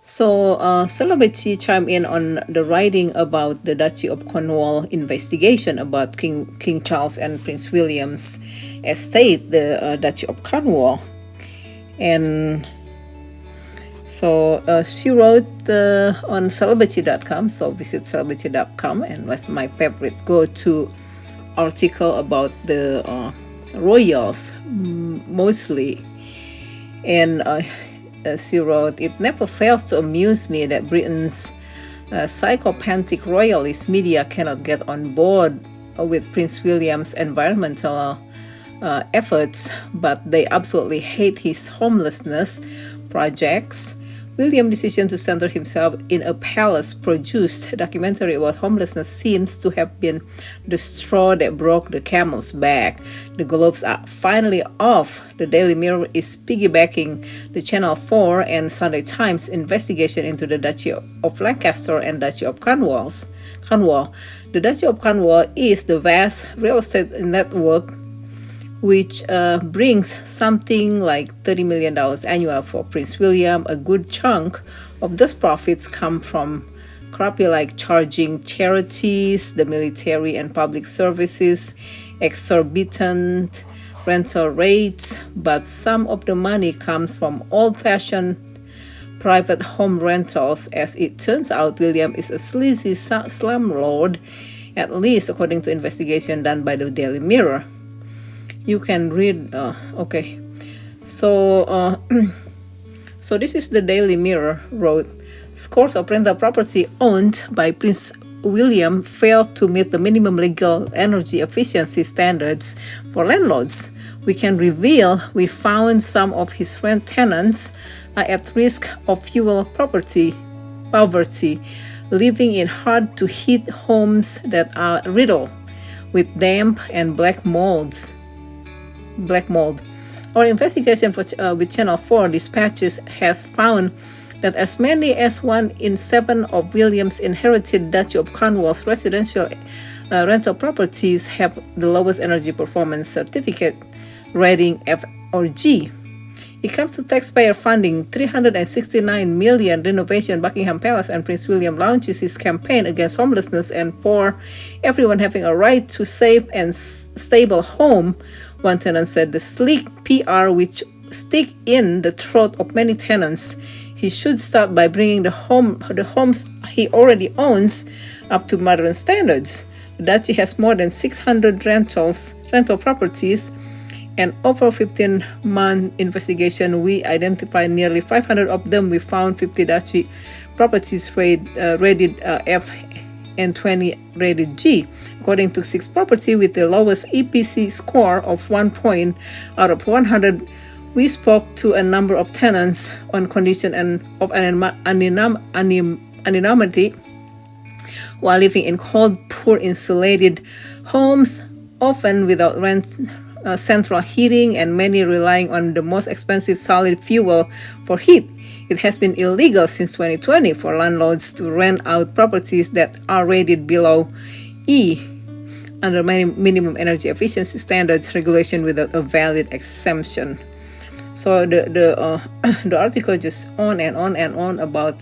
Celebrity chimed in on the writing about the Duchy of Cornwall investigation about King Charles and Prince William's estate, the Duchy of Cornwall. And she wrote on celebrity.com, so visit celebrity.com, and was my favorite go-to article about the royals mostly. And she wrote, "It never fails to amuse me that Britain's psychopathic royalist media cannot get on board with Prince William's environmental efforts, but they absolutely hate his homelessness projects. William's decision to center himself in a palace-produced documentary about homelessness seems to have been the straw that broke the camel's back. The globes are finally off. The Daily Mirror is piggybacking the Channel 4 and Sunday Times investigation into the Duchy of Lancaster and Duchy of Cornwall. The Duchy of Cornwall is the vast real estate network which brings something like $30 million annual for Prince William. A good chunk of those profits come from crappy like charging charities, the military and public services, exorbitant rental rates, but some of the money comes from old-fashioned private home rentals. As it turns out, William is a sleazy slumlord, at least according to investigation done by the Daily Mirror." You can read, So this is the Daily Mirror wrote, "Scores of rental property owned by Prince William failed to meet the minimum legal energy efficiency standards for landlords. We can reveal we found some of his rent tenants are at risk of fuel poverty, living in hard-to-heat homes that are riddled with damp and black mold. Our investigation with Channel 4 dispatches has found that as many as 1 in 7 of William's inherited Duchy of Cornwall's residential rental properties have the lowest energy performance certificate rating F or G. It comes to taxpayer funding, $369 million renovation Buckingham Palace, and Prince William launches his campaign against homelessness and for everyone having a right to safe and stable home." One tenant said, "The sleek PR which stick in the throat of many tenants. He should start by bringing the homes he already owns up to modern standards." The Duchy has more than 600 rental properties, and over a 15-month investigation, we identified nearly 500 of them. We found 50 Duchy properties rated F and 20 rated G. According to 6 properties with the lowest EPC score of 1 point out of 100, we spoke to a number of tenants on condition of anonymity while living in cold, poor insulated homes, often without central heating, and many relying on the most expensive solid fuel for heat. It has been illegal since 2020 for landlords to rent out properties that are rated below E under minimum energy efficiency standards regulation without a valid exemption. So the article just on and on and on about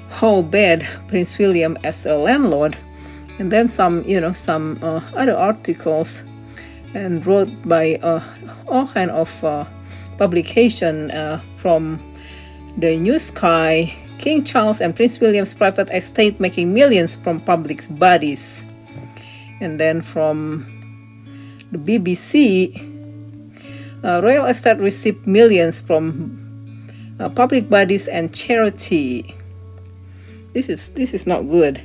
how bad Prince William as a landlord, and then some other articles and wrote by all kind of publication from the New Sky. King Charles and Prince William's private estate making millions from public bodies. And then from the BBC, royal estate received millions from public bodies and charity. This is not good.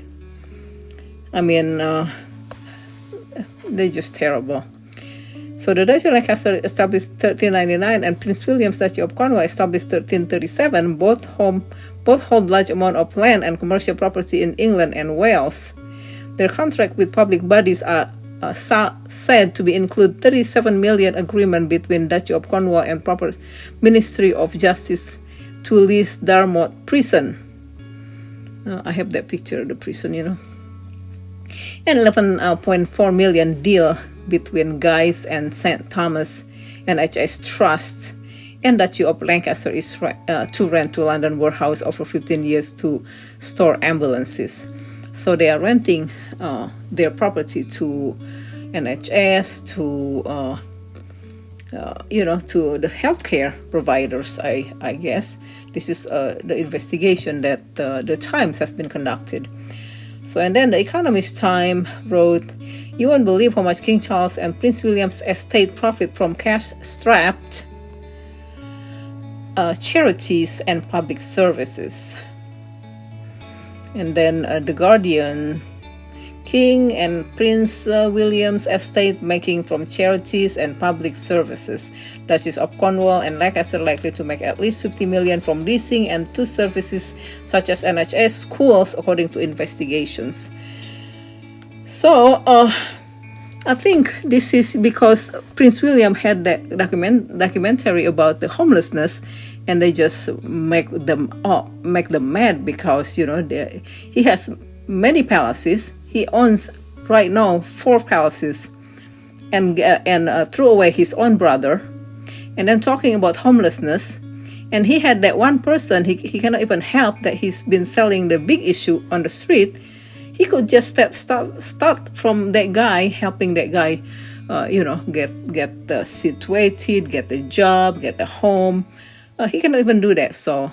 I mean, they're just terrible. So the Duchy of Lancaster established 1399 and Prince William's Duchy of Cornwall established 1337. Both hold large amount of land and commercial property in England and Wales. Their contract with public bodies are said to be include $37 million agreement between Duchy of Cornwall and proper Ministry of Justice to lease Dartmouth prison. I have that picture of the prison, And $11.4 million deal between Guy's and St. Thomas NHS Trust and Duchy of Lancaster is to rent to London warehouse over 15 years to store ambulances. So they are renting their property to NHS, to the healthcare providers, I guess. This is the investigation that the Times has been conducted. So, and then the Economist Time wrote, "You won't believe how much King Charles and Prince William's estate profit from cash-strapped charities and public services." And then The Guardian, "King and Prince William's estate making from charities and public services. Duchess of Cornwall and Lancaster likely to make at least 50 million from leasing and to services such as NHS schools, according to investigations." So I think this is because Prince William had that documentary about the homelessness, and they just make them mad because he has many palaces. He owns right now 4 palaces, and threw away his own brother, and then talking about homelessness. And he had that one person he cannot even help, that he's been selling the big issue on the street. He could just start from that guy, helping that guy, get situated, get the job, get the home. He cannot even do that. So